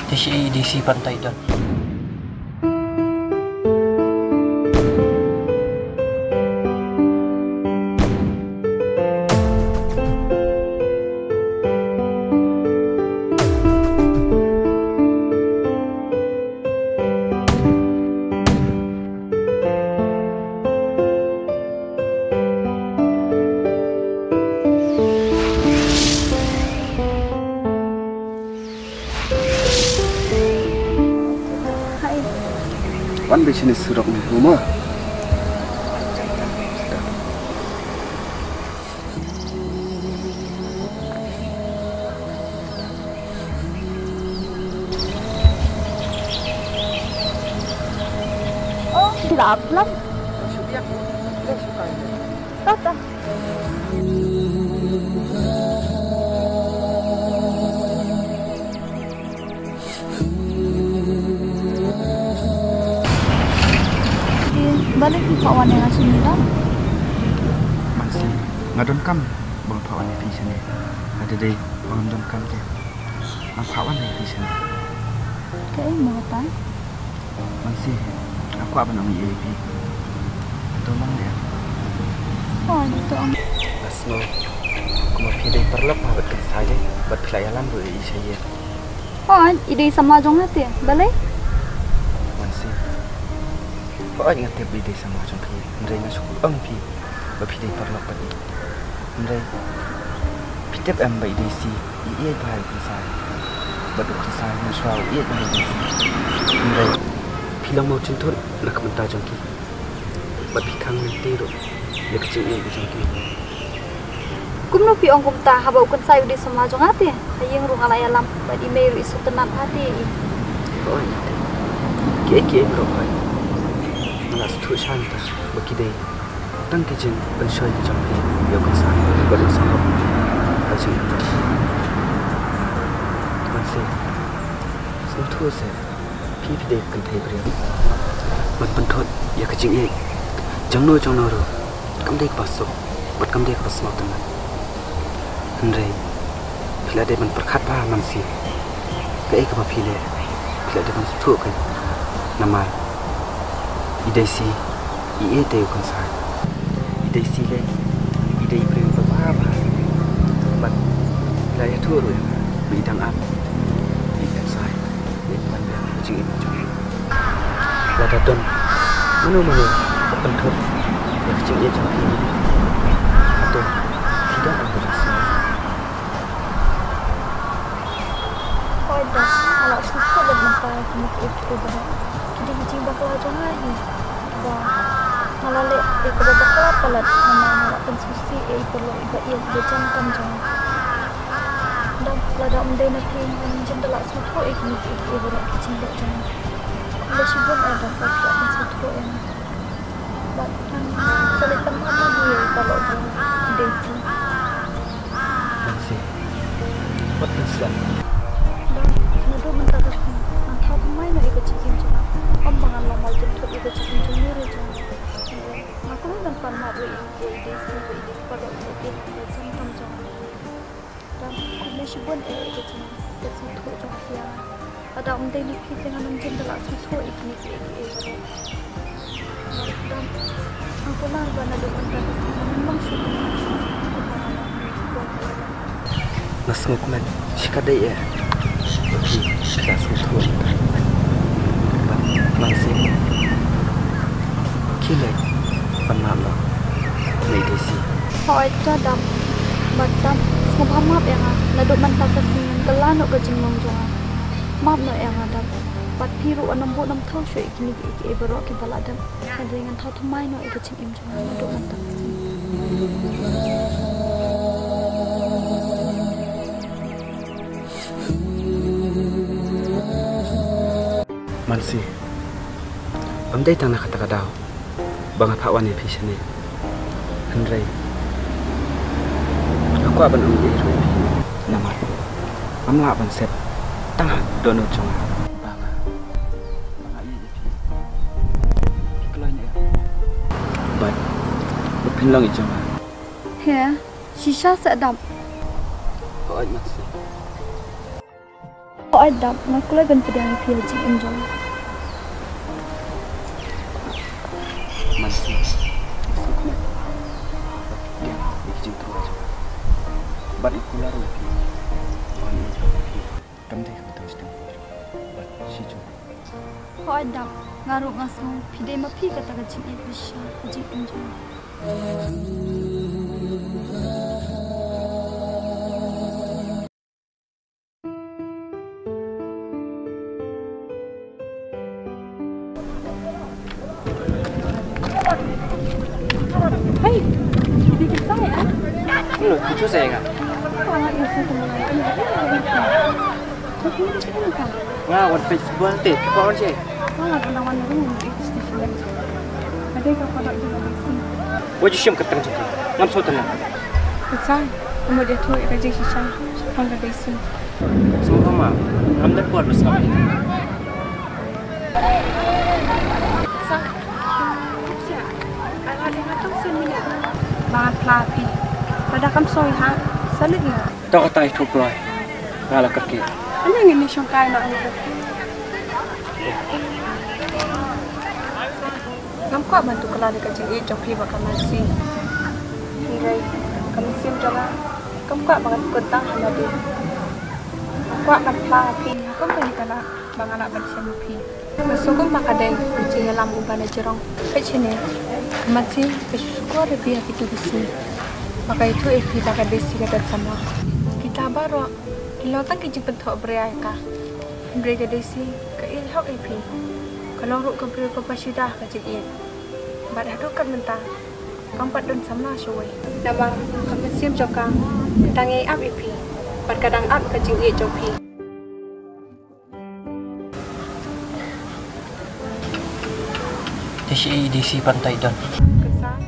di si pantai dan. Wan bisnis surat rumah. Oh, gelap lắm. Tốt à? Balik di kawan yang asing kita. Masih ngadon kam bang kawan yang di sini. Ada deh bang ngadon kam deh. Bang kawan yang di sini. Kayak mau apa? Masih aku apa namanya ini? Itu mana ya? Oh itu om. Asmo, aku mau pilih perlap buat kan saya buat pelayanan buat saya. Oh ide sama jong hati ya? Balik? Masih. Kau ingat tiap ide sama jong pi. Mereka nak suku pi. Buat pilih perlap tadi. Mereka pitep buat ide si. Ia bahaya kan saya. Buat kan saya musuh ia bahaya si. Mereka pilih mau cintur nak mentar jong ki. Buat pikang nanti tu. Dia kecil ia jong ki. Kum no pi ong kum ta habau kan sai ide sama jong hati ya? Hayang rung alai alam buat email isu tenan hati. Kau ingat? Kia berapa? Malah setuju santa bagi dia. Tang kejeng pensoi di jampi. Dia kan saya bersama haji. Masih setuju saya. Pi dia kan thay beri. Mat pentot ya kejeng ia. Jangno ro. Kam dia pasok. Buat kam dia pasok tenan. Henry. Bila dia berkat paham manusia, kaya apa pilih? Bila dia bersetuju kan, nama ide si, ia dia kan saya. Ide si le, ide ibu berapa? But bila ia tu orang, bidang apa? Bidang saya, ini mana macam ini macam. Bila datang, mana pentul, yang kecil ia macam ini. Atau tidak ada rasa. Kalau suka dan mentah itu dah. Jadi hijau bakal aja lagi. Dah. Kalau le, kalau bakal pelat, nama konsusi perlu iba ia berjam jam. Dan kalau dah umday nak yang jendela suka ini berat kecil jam. Kalau sibuk ada bakal suka yang. Bahkan selit tempat lagi kalau jam desi. Masih. What is that? Nado mentah kasi, antau kumai na ikut cikin cuma, bangan lama jemput ikut cikin cuma ni cuma. Aku ni kan pernah beri ide pada ikut jemput cuma. Dan kumai sibuk ikut cuma, jemput cuma dia. Ada ni kita dengan menjen dalam jemput ikut. Dan aku lah nado mentah kasi, memang sibuk. Nasmuk man, sikadai ya. Bagi kelas betul. Masih kile panalo medisi. Oh itu dam, batam, semua maaf yang nado mentah kasi kelano kejeng nongjongan. Maaf no yang ada. Bat piru anam bu nam thau shui kini berok kita ladam. Ada dengan thau thumai no ikejeng imjongan nado mentah kasi. Masih, amdai tanah kata kadau, bang apa wan yang pisah ni, Henry, aku aban amdai rupi, nama, amla aban set, tanah dono cuma, bang ini je keluar ni, but, berpinlang itu cuma, Ya, sisa sedap. kau masih. Oh ada, makulay ban pedang pia jing enjong. Masih. Dia ikut terus. Bat ikulah lagi. Kamu dah betul sedang. Bat si tu. Oh ada, ngaruk ngasong pide ma pi kata ka jing bisa jing enjong. Hey, bikin saya. Lo cucu saya kan? Ngawat festival teh, kau sih? Wajib siam keteng jadi, ngam so tenang. Kemudian tu kerja sisa, orang dah isi. Semua mah, ngam dah buat bersama. Bangat pelatih, pada kam soi ha, salit ni. Tak kata itu perai, ngalah kaki. Ano yang ini syongkai nak ni? Ngam kuat bantu kelar dekat cik joki bakal masih. Hirai, kami siap jalan. Ngam kuat banget kentang hanya dia. Kuat kan pelatih, kau balik kalah bang anak bersama pi. Masuk kau makadeng, cik lam ubah jerong. Kecil ni. Masih bersyukur lebih itu di sini. Maka itu kita akan desi kata sama. Kita baru lautan kijing bentuk berayaka. Mereka desi ke ilhak epi. Kalau ruk ke beri ke pasidah ke cik. Badak tu kan mentah. Kampat dan sama syuai. Nama kami siap jokang. Tangi ap epi. Bad kadang ap ke cik jopi. Desi pantai don. Kesan.